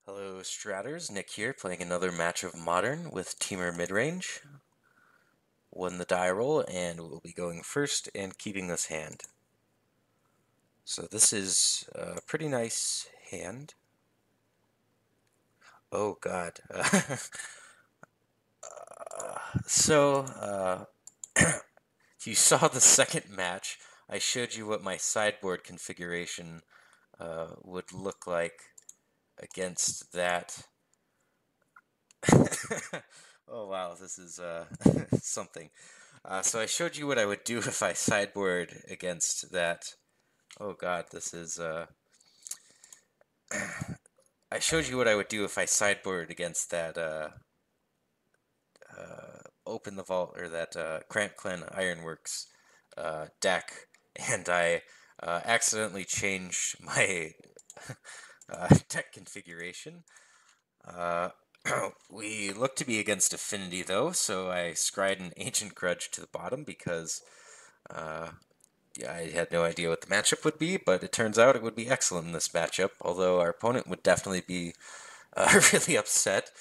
Hello Stratters, Nick here, playing another match of Modern with Temur Midrange. Won the die roll, and we'll be going first and keeping this hand. So this is a pretty nice hand. Oh god. So, if you saw the second match, I showed you what my sideboard configuration would look like against that. Oh wow, this is something. So I showed you what I would do if I sideboard against that. Oh god, this is I showed you what I would do if I sideboard against that Open the Vault or that Cramp Clan Ironworks deck, and I accidentally changed my deck configuration. We look to be against Affinity though, so I scried an Ancient Grudge to the bottom because yeah, I had no idea what the matchup would be, but it turns out it would be excellent in this matchup, although our opponent would definitely be really upset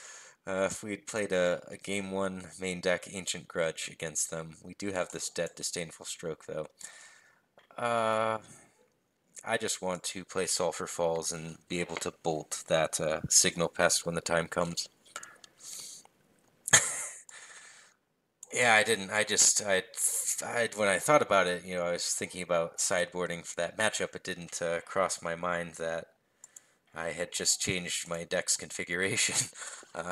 if we had played a Game 1 main deck Ancient Grudge against them. We do have this Disdainful Stroke, though. I just want to play Sulfur Falls and be able to bolt that Signal Pest when the time comes. Yeah, I didn't. When I thought about it, I was thinking about sideboarding for that matchup. It didn't cross my mind that I had just changed my deck's configuration.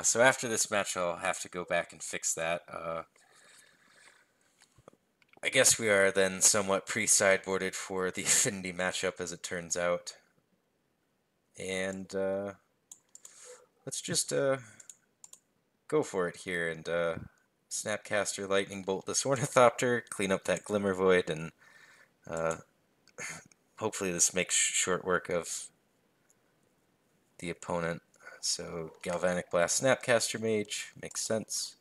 So after this match, I'll have to go back and fix that. I guess we are then somewhat pre-sideboarded for the Affinity matchup, as it turns out. And let's just go for it here and Snapcaster Lightning Bolt this Ornithopter, clean up that Glimmer Void, and hopefully this makes short work of the opponent. So Galvanic Blast Snapcaster Mage makes sense.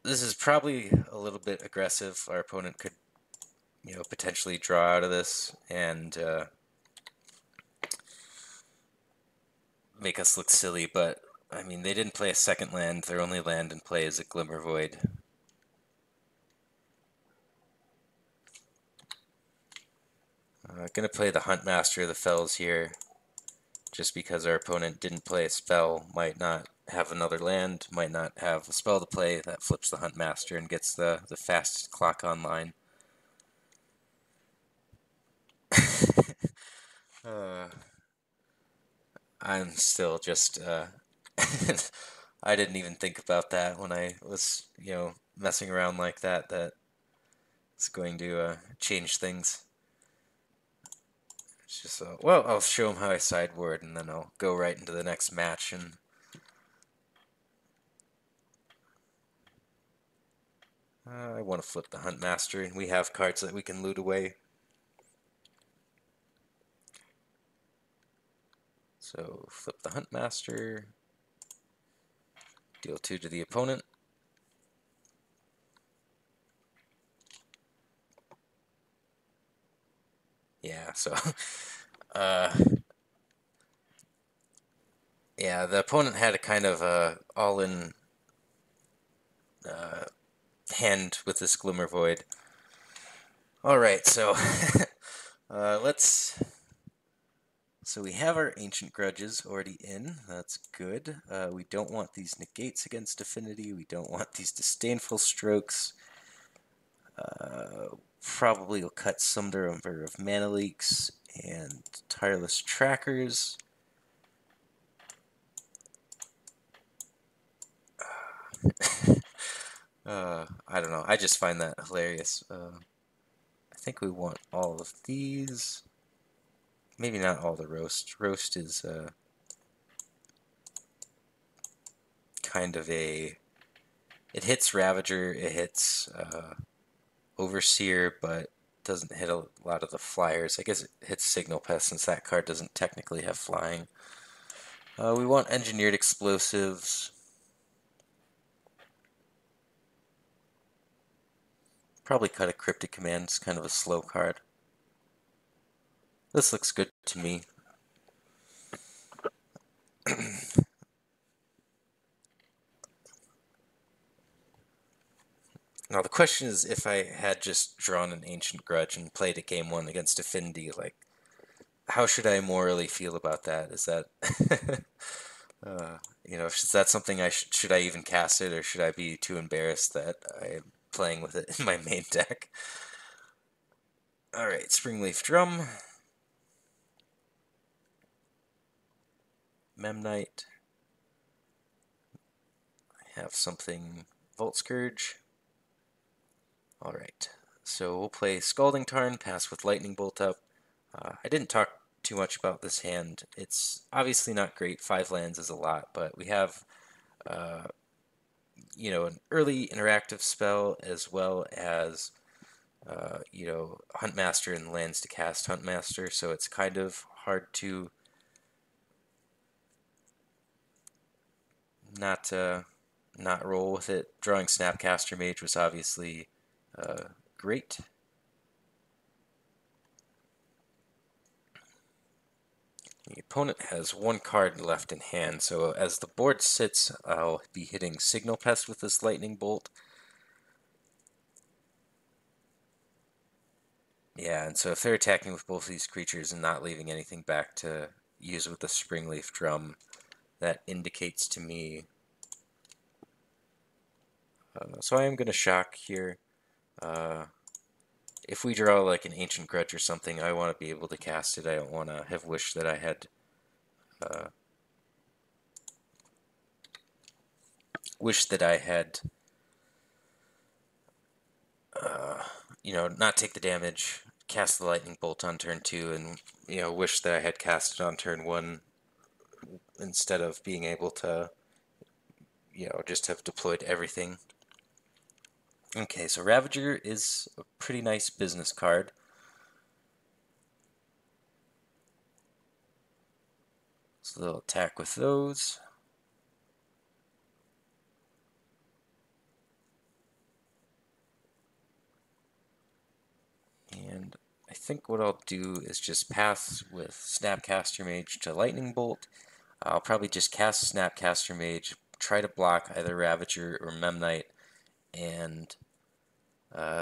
This is probably a little bit aggressive. Our opponent could, potentially draw out of this and make us look silly, but I mean, they didn't play a second land. Their only land in play is a Glimmer Void. Gonna play the Huntmaster of the Fells here, just because our opponent didn't play a spell, might not have another land, might not have a spell to play that flips the Huntmaster and gets the fast clock online. I'm still just I didn't even think about that when I was, messing around like that, that it's going to change things. It's just, well, I'll show him how I sideboard, and then I'll go right into the next match. And I want to flip the Huntmaster, and we have cards that we can loot away. So flip the Huntmaster, deal 2 to the opponent. Yeah, so yeah, the opponent had a kind of all-in hand with this Glimmer Void. Alright, so so we have our Ancient Grudges already in. That's good. We don't want these Negates against Affinity. We don't want these Disdainful Strokes. Probably will cut some number of Mana Leaks and Tireless Trackers. I don't know. I just find that hilarious. I think we want all of these. Maybe not all the Roast. Roast is kind of a... It hits Ravager, it hits Overseer, but doesn't hit a lot of the flyers. I guess it hits Signal Pest since that card doesn't technically have flying. We want Engineered Explosives. Probably cut a Cryptic Command. It's kind of a slow card. This looks good to me. Now the question is, if I had just drawn an Ancient Grudge and played a game 1 against Affinity, like, how should I morally feel about that? Is that, you know, is that something should I even cast it, or should I be too embarrassed that I'm playing with it in my main deck? Alright, Springleaf Drum, Memnite, I have something, Volt Scourge. Alright, so we'll play Scalding Tarn, pass with Lightning Bolt up. I didn't talk too much about this hand. It's obviously not great. 5 lands is a lot, but we have, you know, an early interactive spell as well as, you know, Huntmaster and lands to cast Huntmaster, so it's kind of hard to not roll with it. Drawing Snapcaster Mage was obviously great. The opponent has 1 card left in hand, so as the board sits, I'll be hitting Signal Pest with this Lightning Bolt. Yeah, and so if they're attacking with both of these creatures and not leaving anything back to use with the Springleaf Drum, that indicates to me... so I am going to shock here. If we draw like an Ancient Grudge or something, I want to be able to cast it. I don't want to have wished that I had... you know, not take the damage, cast the Lightning Bolt on turn 2, and, you know, wish that I had cast it on turn 1 instead of being able to, you know, just have deployed everything. Okay, so Ravager is a pretty nice business card. So they'll attack with those. And I think what I'll do is just pass with Snapcaster Mage to Lightning Bolt. I'll probably just cast Snapcaster Mage, try to block either Ravager or Memnite, and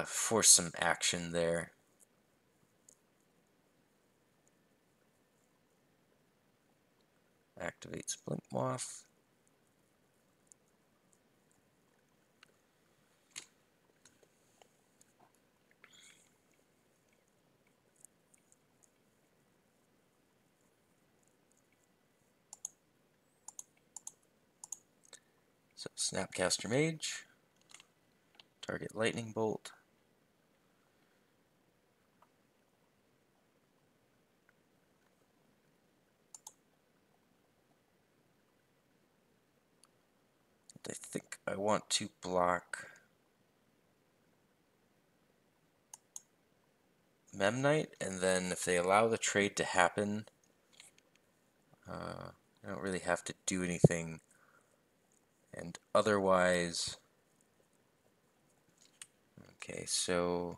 force some action there. Activates Blink Moth. So Snapcaster Mage, target Lightning Bolt. I think I want to block Memnite, and then if they allow the trade to happen, I don't really have to do anything. And otherwise, okay, so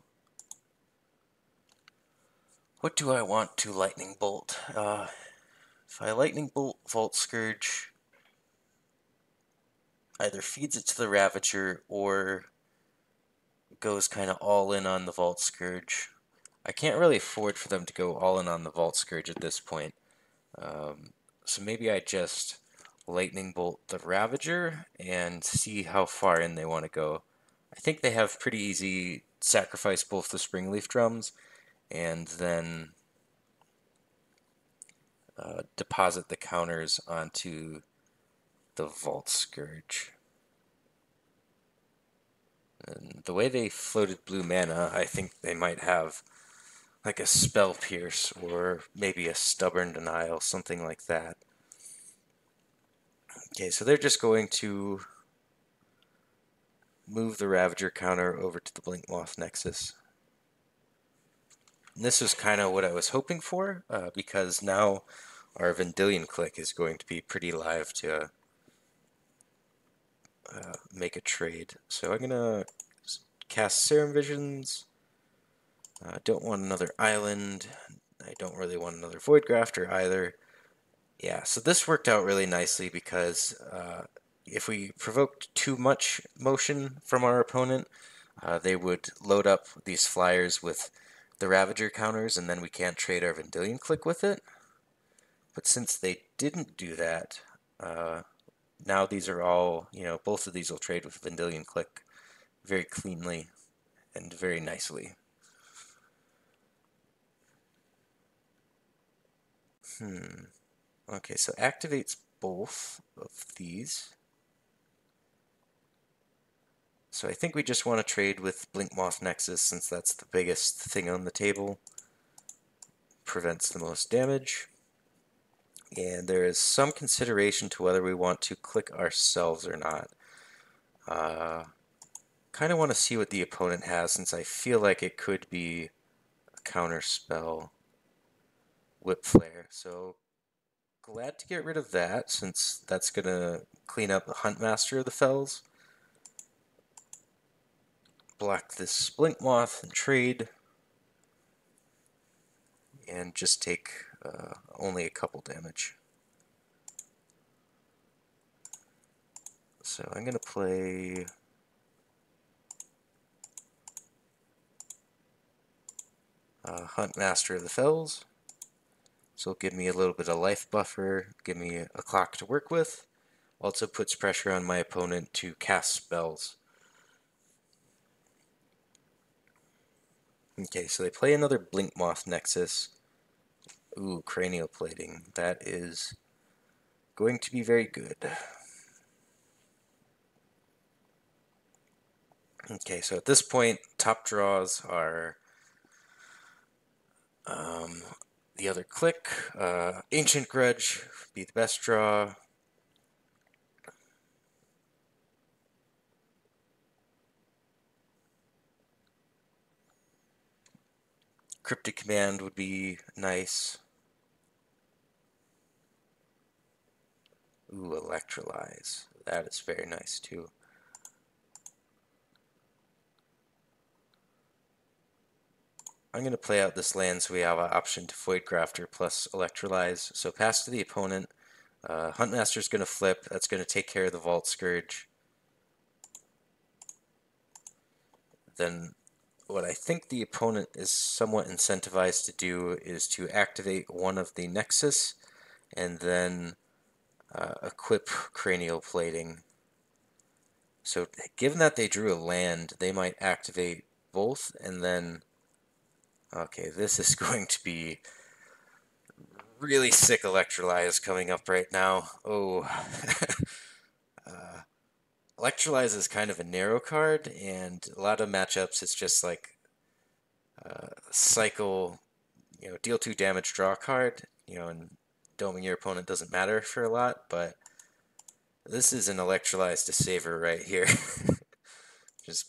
what do I want to Lightning Bolt? If I Lightning Bolt Vault Scourge, either feeds it to the Ravager or goes kind of all in on the Vault Scourge. I can't really afford for them to go all in on the Vault Scourge at this point. So maybe I just Lightning Bolt the Ravager and see how far in they want to go. I think they have pretty easy sacrifice both the Springleaf Drums and then deposit the counters onto the Vault Scourge. And the way they floated blue mana, I think they might have like a Spell Pierce or maybe a Stubborn Denial, something like that. Okay, so they're just going to move the Ravager counter over to the Blink Moth Nexus. And this was kind of what I was hoping for, because now our Vendilion Clique is going to be pretty live to make a trade. So I'm going to cast Serum Visions. I don't want another island. I don't really want another Void Grafter either. Yeah, so this worked out really nicely because if we provoked too much motion from our opponent, they would load up these flyers with the Ravager counters, and then we can't trade our Vendilion Clique with it. But since they didn't do that, now these are all, both of these will trade with Vendilion Clique very cleanly and very nicely. Okay, so activates both of these. So I think we just want to trade with Blinkmoth Nexus since that's the biggest thing on the table. Prevents the most damage. And there is some consideration to whether we want to click ourselves or not. Kind of want to see what the opponent has since I feel like it could be a counter spell. Whip Flare. So glad to get rid of that since that's going to clean up the Huntmaster of the Fells. Block this Blinkmoth and trade. And just take only a couple damage. So I'm going to play Huntmaster of the Fells. So it'll give me a little bit of life buffer, give me a clock to work with. Also puts pressure on my opponent to cast spells. Okay, so they play another Blinkmoth Nexus. Ooh, Cranial Plating. That is going to be very good. Okay, so at this point, top draws are the other clique. Ancient Grudge would be the best draw. Cryptic Command would be nice. Ooh, Electorlyze. That is very nice too. I'm going to play out this land so we have an option to Void Grafter plus Electorlyze. So pass to the opponent. Huntmaster's going to flip. That's going to take care of the Vault Scourge. Then what I think the opponent is somewhat incentivized to do is to activate one of the Nexus and then equip Cranial Plating. So given that they drew a land, they might activate both and then... Okay, this is going to be really sick Electorlyze coming up right now. Oh. Electorlyze is kind of a narrow card, and a lot of matchups it's just like cycle, deal 2 damage, draw a card, and doming your opponent doesn't matter for a lot, but this is an Electorlyze to savor right here. Just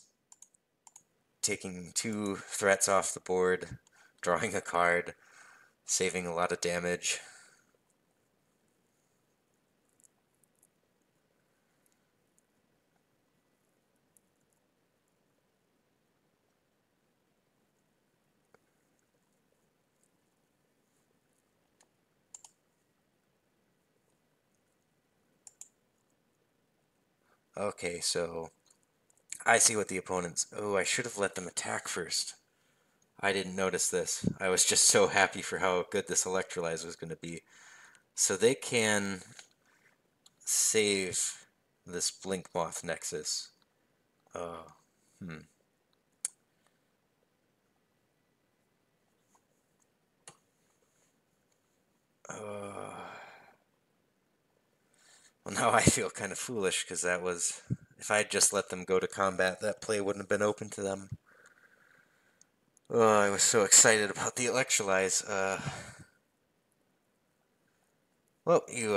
taking 2 threats off the board, drawing a card, saving a lot of damage. Okay, so I see what the opponent's... Oh, I should have let them attack first. I didn't notice this. I was just so happy for how good this Electorlyze was going to be. So they can save this Blinkmoth Nexus. Oh, Well, now I feel kind of foolish because that was... If I had just let them go to combat, that play wouldn't have been open to them. Oh, I was so excited about the Electorlyze. Well, you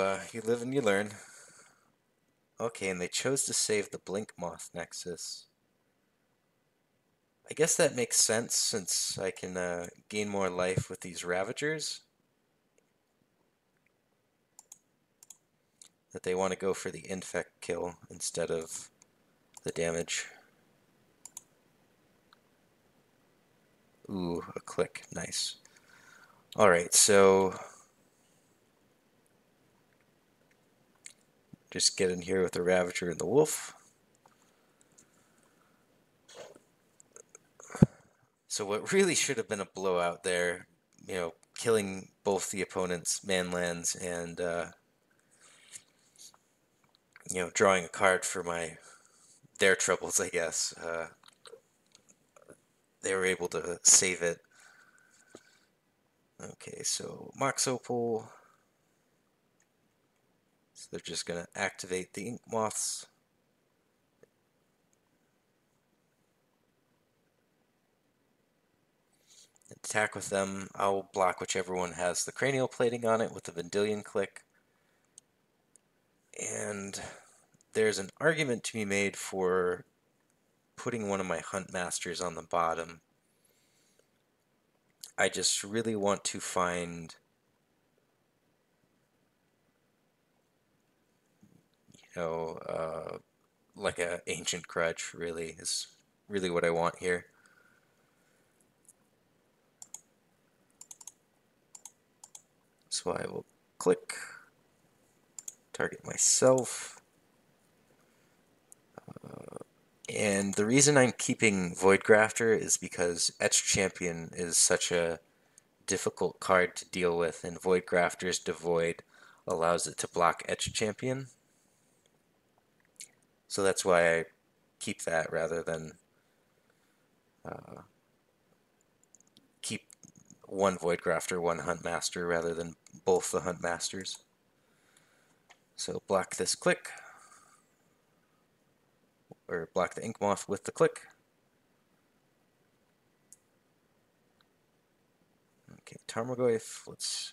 live and you learn. Okay, and they chose to save the Blinkmoth Nexus. I guess that makes sense since I can gain more life with these Ravagers. That they want to go for the infect kill instead of the damage. Ooh, a click. Nice. Alright, so... Just get in here with the Ravager and the Wolf. So what really should have been a blowout there, you know, killing both the opponent's man lands and you know, drawing a card for their troubles, I guess. They were able to save it. Okay, so Mox Opal. So they're just going to activate the Ink Moths. Attack with them. I'll block whichever one has the cranial plating on it with the Vendilion Clique. And there's an argument to be made for putting one of my Huntmasters on the bottom. I just really want to find, you know, like a Ancient Grudge, really, is really what I want here. So I will click, target myself. And the reason I'm keeping Void Grafter is because Etched Champion is such a difficult card to deal with, and Void Grafter's Devoid allows it to block Etched Champion. So that's why I keep that rather than keep one Void Grafter, one Huntmaster, rather than both the Huntmasters. So block this click, or block the Ink Moth with the click. Okay, Tarmogoyf, let's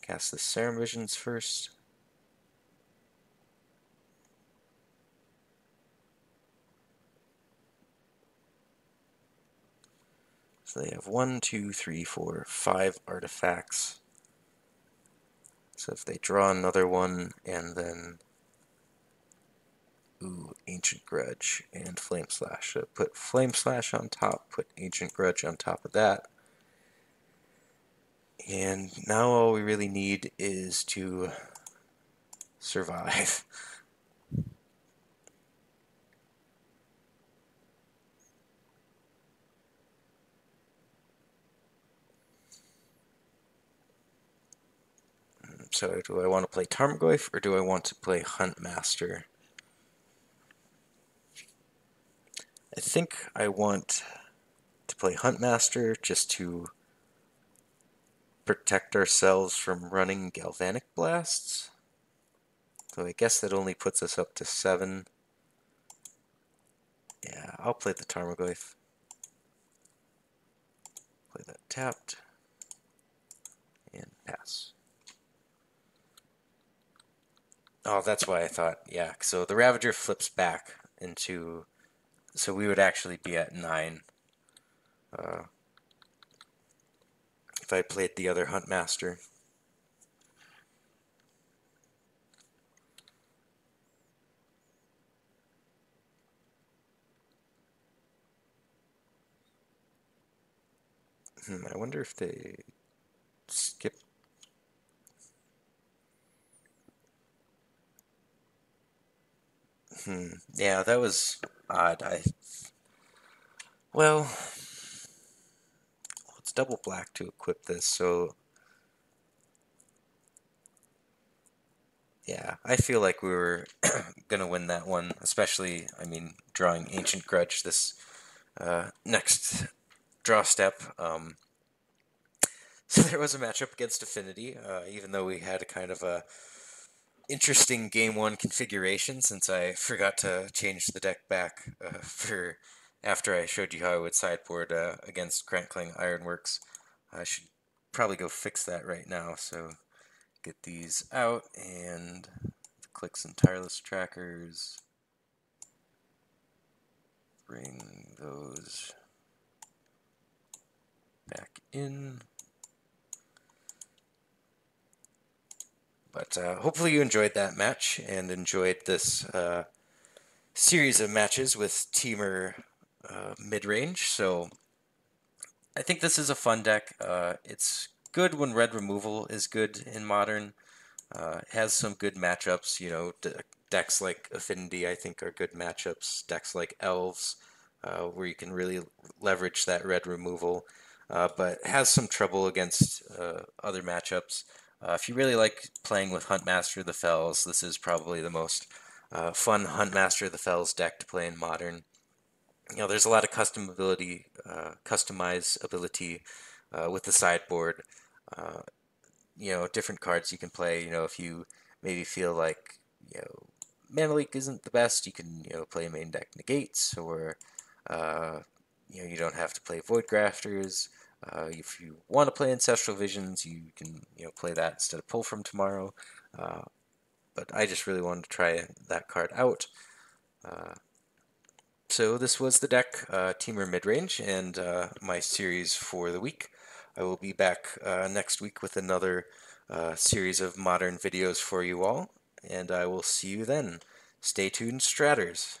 cast the Serum Visions first. So they have 1, 2, 3, 4, 5 artifacts. So if they draw another one, and then Ancient Grudge and Flame Slash. So put Flame Slash on top, put Ancient Grudge on top of that. And now all we really need is to survive. So do I want to play Tarmogoyf or do I want to play Huntmaster? I think I want to play Huntmaster just to protect ourselves from running Galvanic Blasts. So I guess that only puts us up to 7. Yeah, I'll play the Tarmogoyf. Play that tapped. And pass. Oh, that's why I thought, yeah. So the Ravager flips back into... So we would actually be at 9. If I played the other Huntmaster. I wonder if they skip... Yeah, that was odd. Well, it's double black to equip this, so... Yeah, I feel like we were going to win that one, especially, I mean, drawing Ancient Grudge this next draw step. So there was a matchup against Affinity, even though we had a kind of a interesting game 1 configuration, since I forgot to change the deck back for after I showed you how I would sideboard against Crankling Ironworks. I should probably go fix that right now, so get these out and click some Tireless Trackers. Bring those back in. But hopefully you enjoyed that match and enjoyed this series of matches with Temur Midrange. So I think this is a fun deck. It's good when red removal is good in Modern. It has some good matchups. You know, decks like Affinity I think are good matchups. Decks like Elves where you can really leverage that red removal, but has some trouble against other matchups. If you really like playing with Huntmaster of the Fells, this is probably the most fun Huntmaster of the Fells deck to play in Modern. There's a lot of customizability with the sideboard. Uh, different cards you can play. If you maybe feel like, Mana Leak isn't the best, you can, play main deck Negates, or, uh, you don't have to play Void Grafters. If you want to play Ancestral Visions, you can, play that instead of Pull from Tomorrow. But I just really wanted to try that card out. So this was the deck, Temur Midrange, and my series for the week. I will be back next week with another series of Modern videos for you all, and I will see you then. Stay tuned, Stratters!